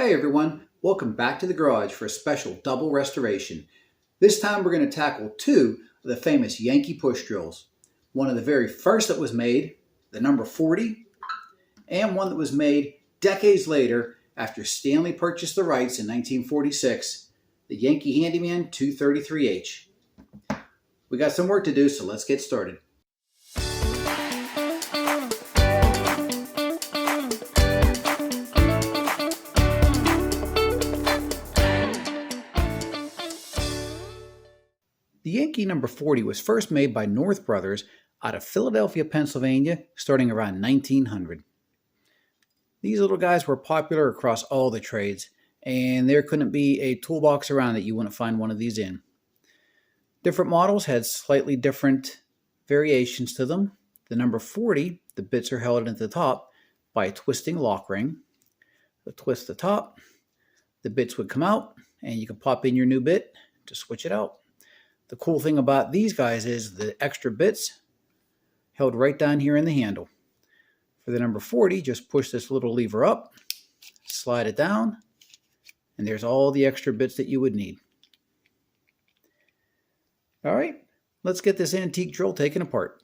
Hey everyone, welcome back to the garage for a special double restoration. This time we're going to tackle two of the famous Yankee push drills. One of the very first that was made, the number 40, and one that was made decades later after Stanley purchased the rights in 1946, the Yankee Handyman 233H. We got some work to do, so let's get started. The Yankee number 40 was first made by North Brothers out of Philadelphia, Pennsylvania, starting around 1900. These little guys were popular across all the trades, and there couldn't be a toolbox around that you wouldn't find one of these in. Different models had slightly different variations to them. The number 40, the bits are held at the top by a twisting lock ring. So twist the top, the bits would come out, and you could pop in your new bit to switch it out. The cool thing about these guys is the extra bits held right down here in the handle. For the number 40, just push this little lever up, slide it down, and there's all the extra bits that you would need. All right, let's get this antique drill taken apart.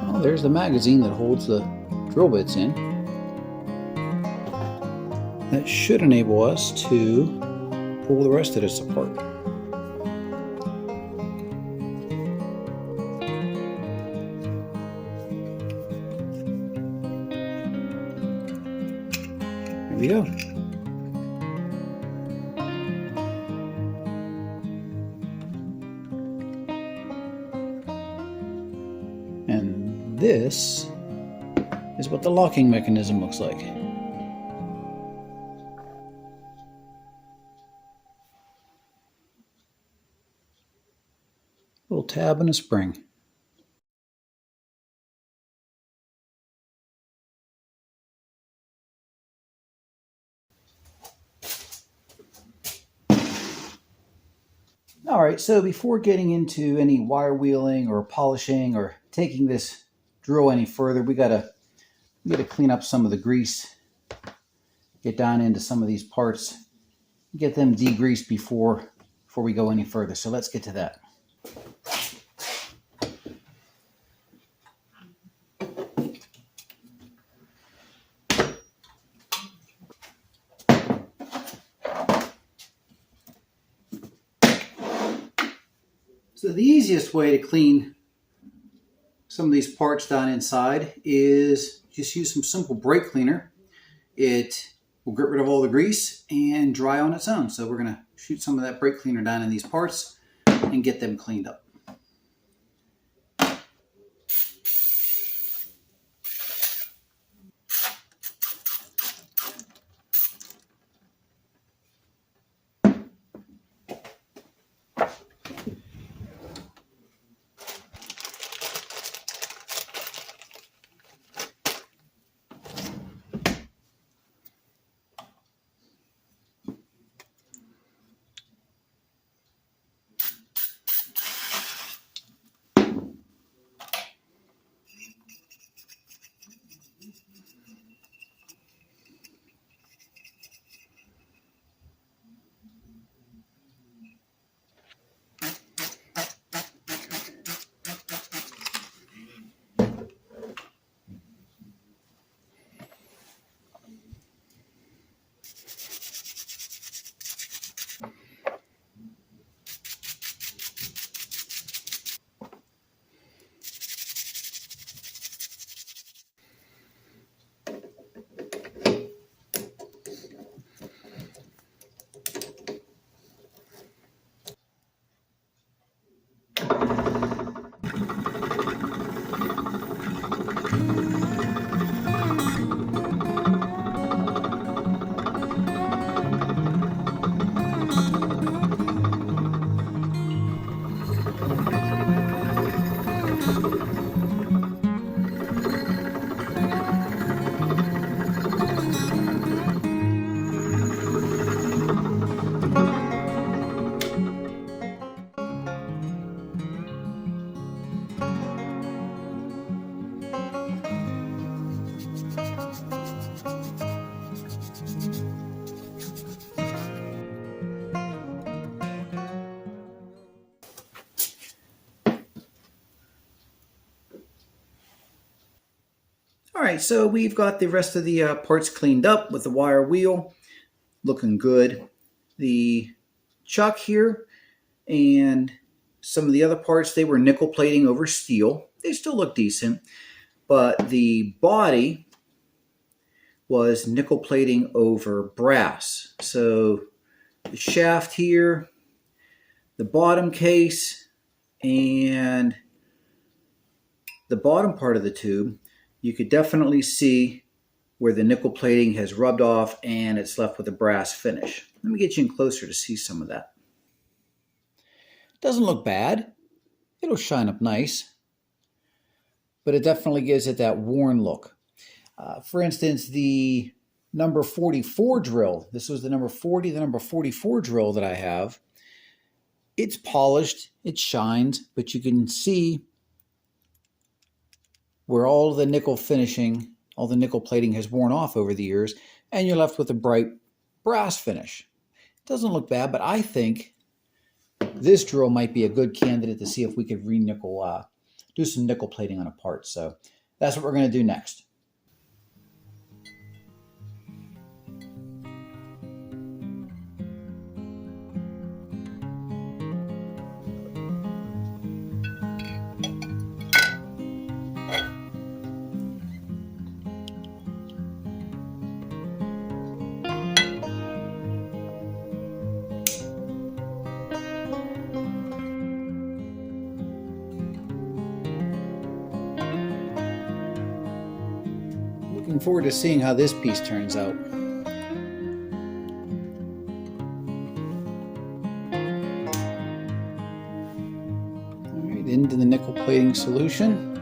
Well, there's the magazine that holds the drill bits in. That should enable us to pull the rest of this apart. There we go. And this is what the locking mechanism looks like. Little tab and a spring. All right, so before getting into any wire wheeling or polishing or taking this drill any further, we gotta clean up some of the grease, get down into some of these parts, get them degreased before we go any further. So let's get to that. So the easiest way to clean some of these parts down inside is just use some simple brake cleaner. it will get rid of all the grease and dry on its own. So we're going to shoot some of that brake cleaner down in these parts and get them cleaned up. All right, so we've got the rest of the parts cleaned up with the wire wheel, looking good. The chuck here and some of the other parts, they were nickel plating over steel. They still look decent, but the body was nickel plating over brass. So the shaft here, the bottom case, and the bottom part of the tube, you could definitely see where the nickel plating has rubbed off and it's left with a brass finish. Let me get you in closer to see some of that. Doesn't look bad. It'll shine up nice, but it definitely gives it that worn look. For instance, the number 44 drill, this was the number 40, the number 44 drill that I have. It's polished, it shines, but you can see where all the nickel finishing, all the nickel plating has worn off over the years, and you're left with a bright brass finish. It doesn't look bad, but I think this drill might be a good candidate to see if we could re-nickel, do some nickel plating on a part. So that's what we're going to do next. Looking forward to seeing how this piece turns out. All right, into the nickel plating solution.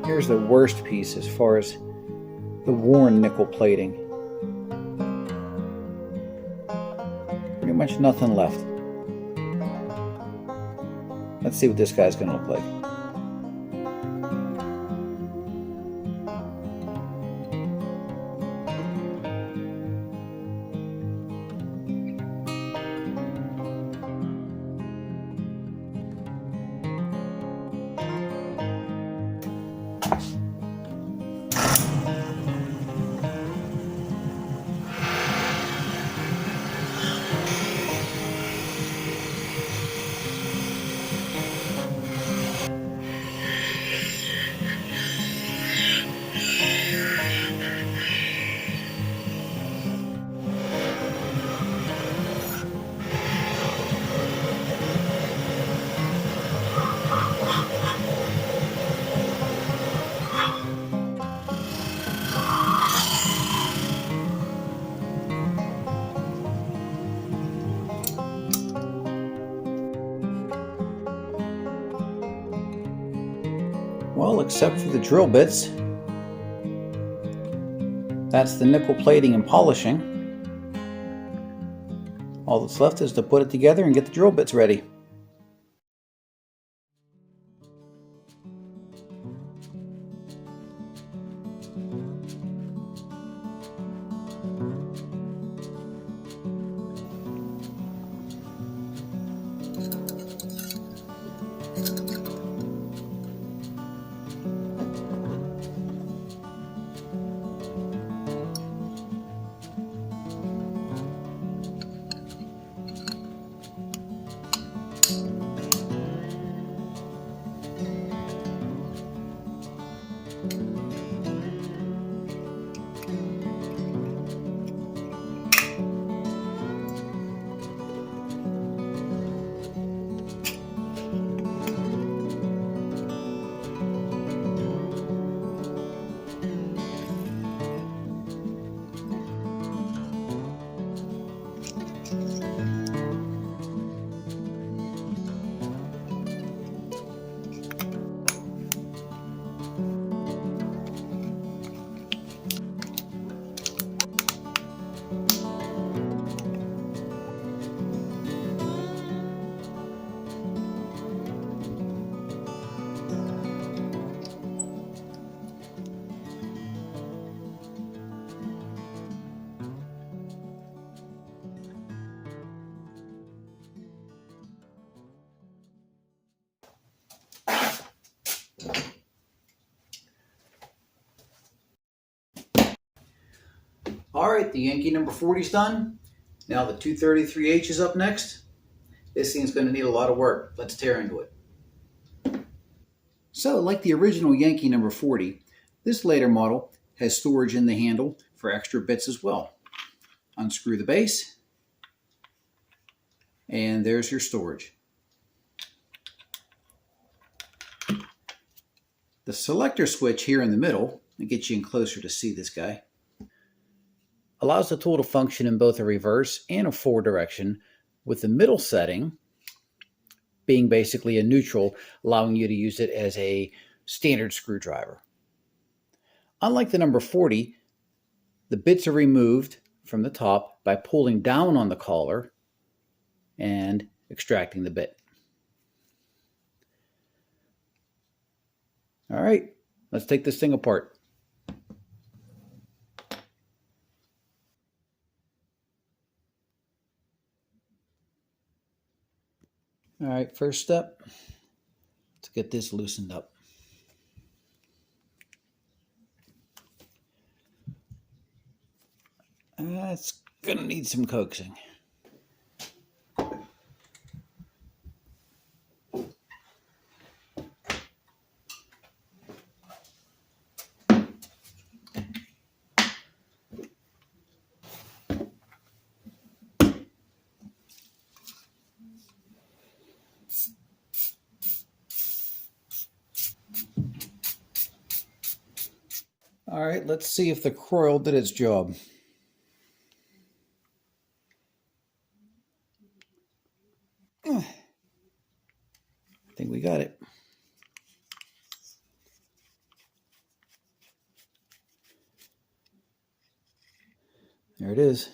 Here's the worst piece as far as the worn nickel plating. Pretty much nothing left. Let's see what this guy's going to look like. Well, except for the drill bits. That's the nickel plating and polishing. All that's left is to put it together and get the drill bits ready. Alright, the Yankee number 40 is done. Now the 233H is up next. This thing's going to need a lot of work. Let's tear into it. So, like the original Yankee number 40, this later model has storage in the handle for extra bits as well. Unscrew the base, and there's your storage. The selector switch here in the middle, to get you in closer to see this guy, allows the tool to function in both a reverse and a forward direction, with the middle setting being basically a neutral, allowing you to use it as a standard screwdriver. Unlike the number 40, the bits are removed from the top by pulling down on the collar and extracting the bit. All right, let's take this thing apart. All right, first step, let's get this loosened up. It's gonna need some coaxing. All right, let's see if the coil did its job. I think we got it. There it is.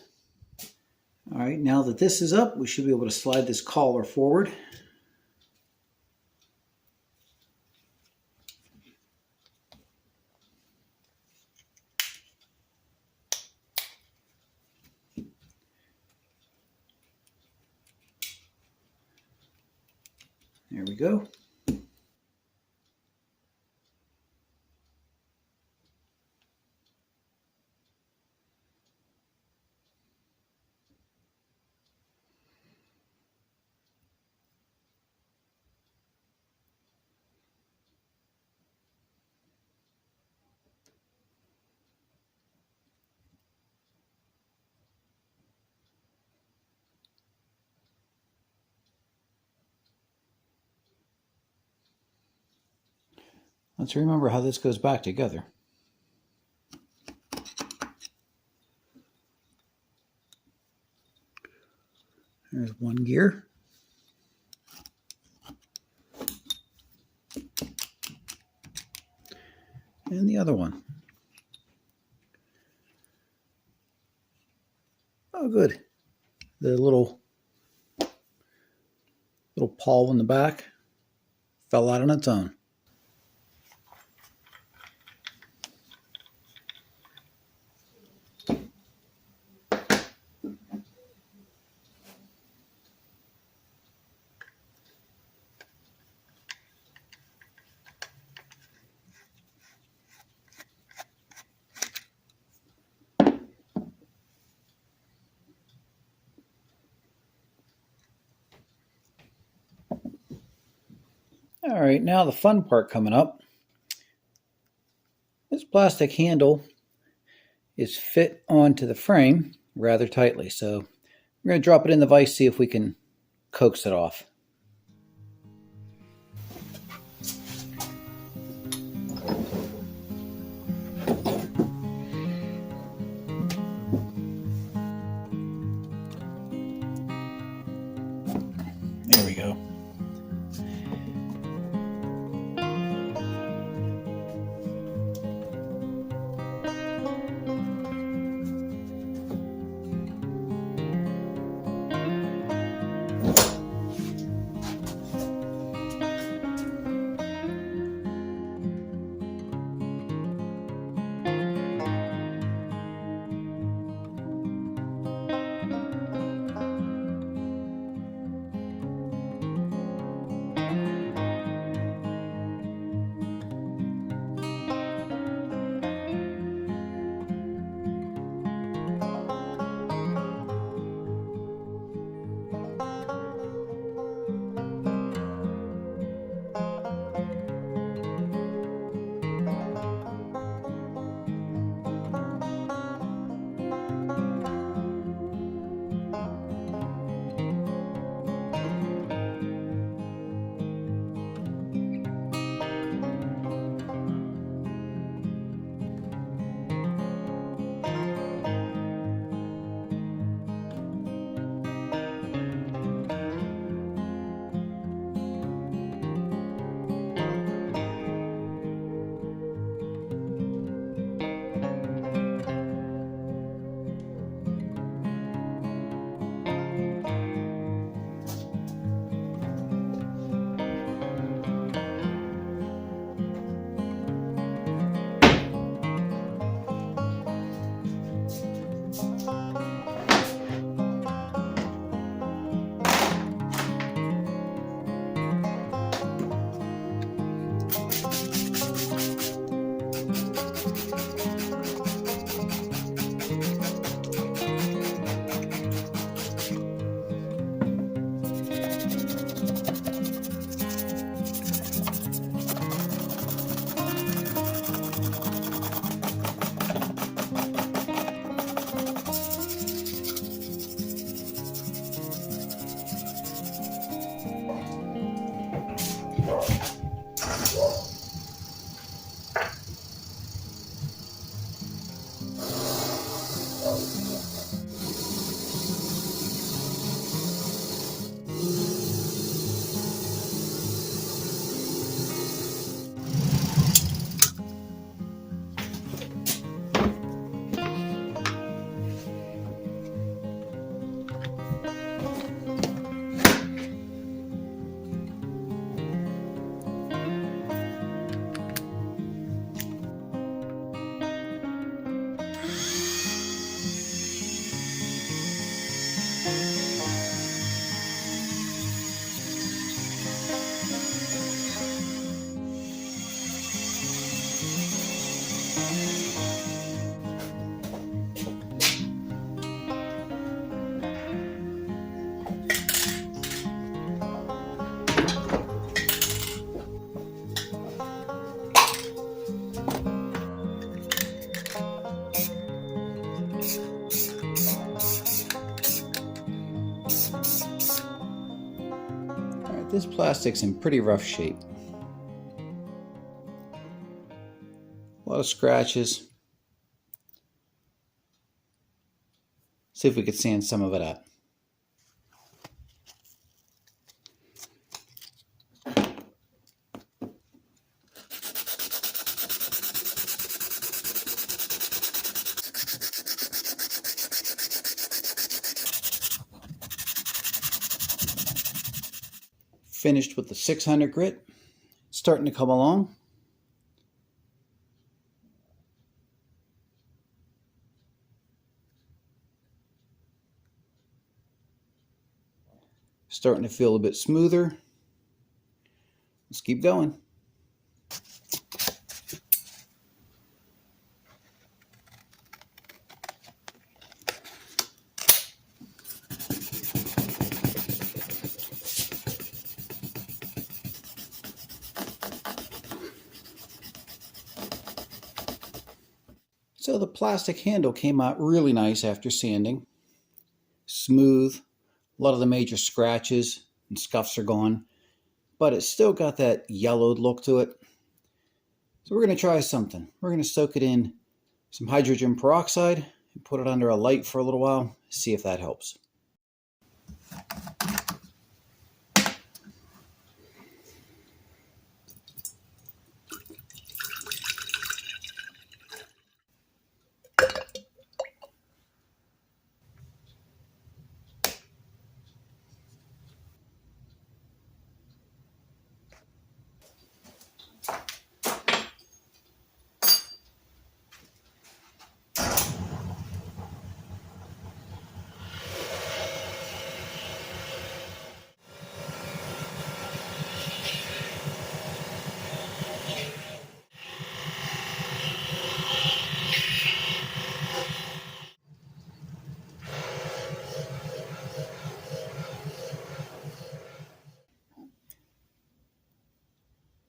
All right, now that this is up, we should be able to slide this collar forward. There we go. Let's remember how this goes back together. There's one gear. And the other one. Oh, good. The little pawl in the back fell out on its own. All right, now the fun part coming up. This plastic handle is fit onto the frame rather tightly, so we're going to drop it in the vise, see if we can coax it off. There we go. This plastic's in pretty rough shape. A lot of scratches. See if we could sand some of it up. Finished with the 600 grit. It's starting to come along. Starting to feel a bit smoother. Let's keep going. So the plastic handle came out really nice after sanding. Smooth. A lot of the major scratches and scuffs are gone, but it's still got that yellowed look to it. So we're going to try something. We're going to soak it in some hydrogen peroxide and put it under a light for a little while, see if that helps.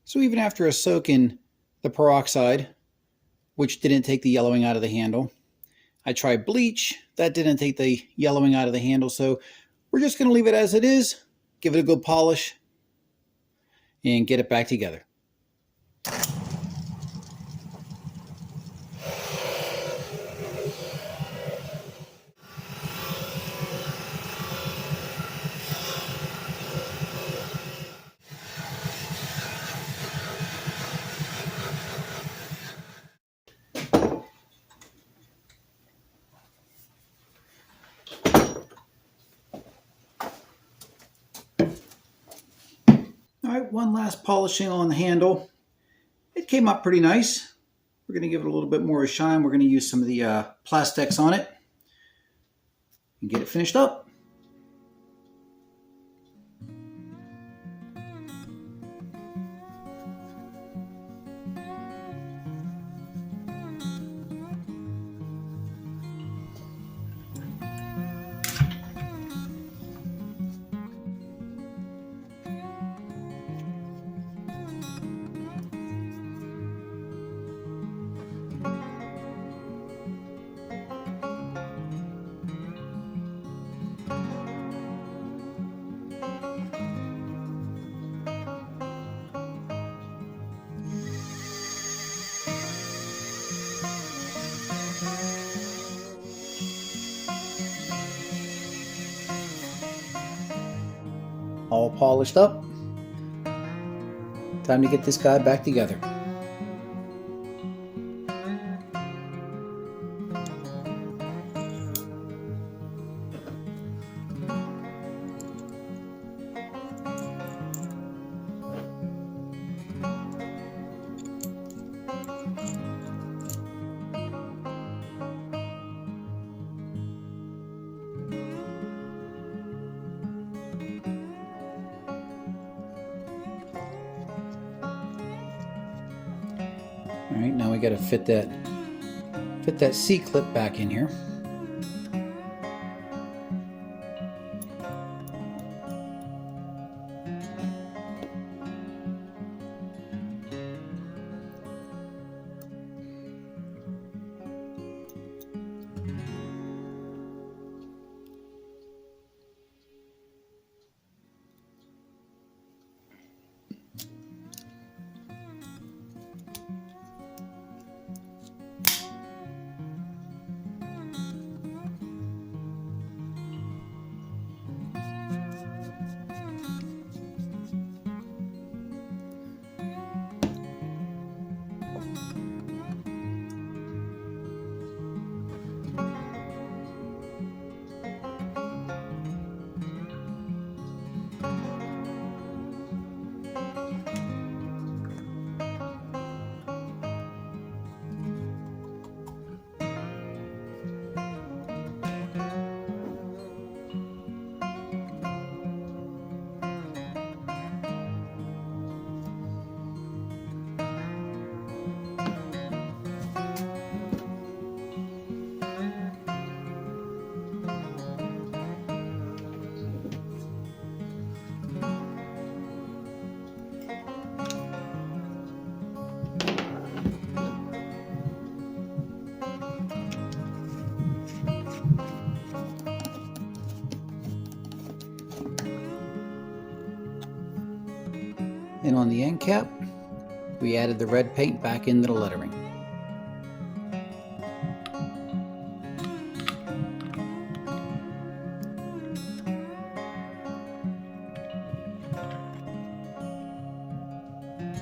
So even after a soak in the peroxide, which didn't take the yellowing out of the handle, I tried bleach. That didn't take the yellowing out of the handle. So we're just going to leave it as it is, give it a good polish, and get it back together. All right, one last polishing on the handle. It came up pretty nice. We're going to give it a little bit more shine. We're going to use some of the Plastex on it and get it finished up. All polished up. Time to get this guy back together. All right, now we got to fit that C-clip back in here. And on the end cap, we added the red paint back into the lettering.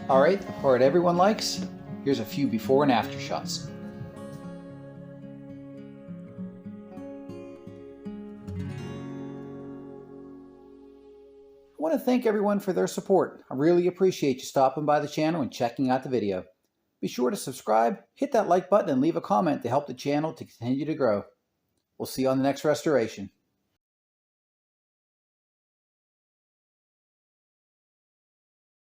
Alright, the part everyone likes, here's a few before and after shots. I want to thank everyone for their support. I really appreciate you stopping by the channel and checking out the video. Be sure to subscribe, hit that like button, and leave a comment to help the channel to continue to grow. We'll see you on the next restoration.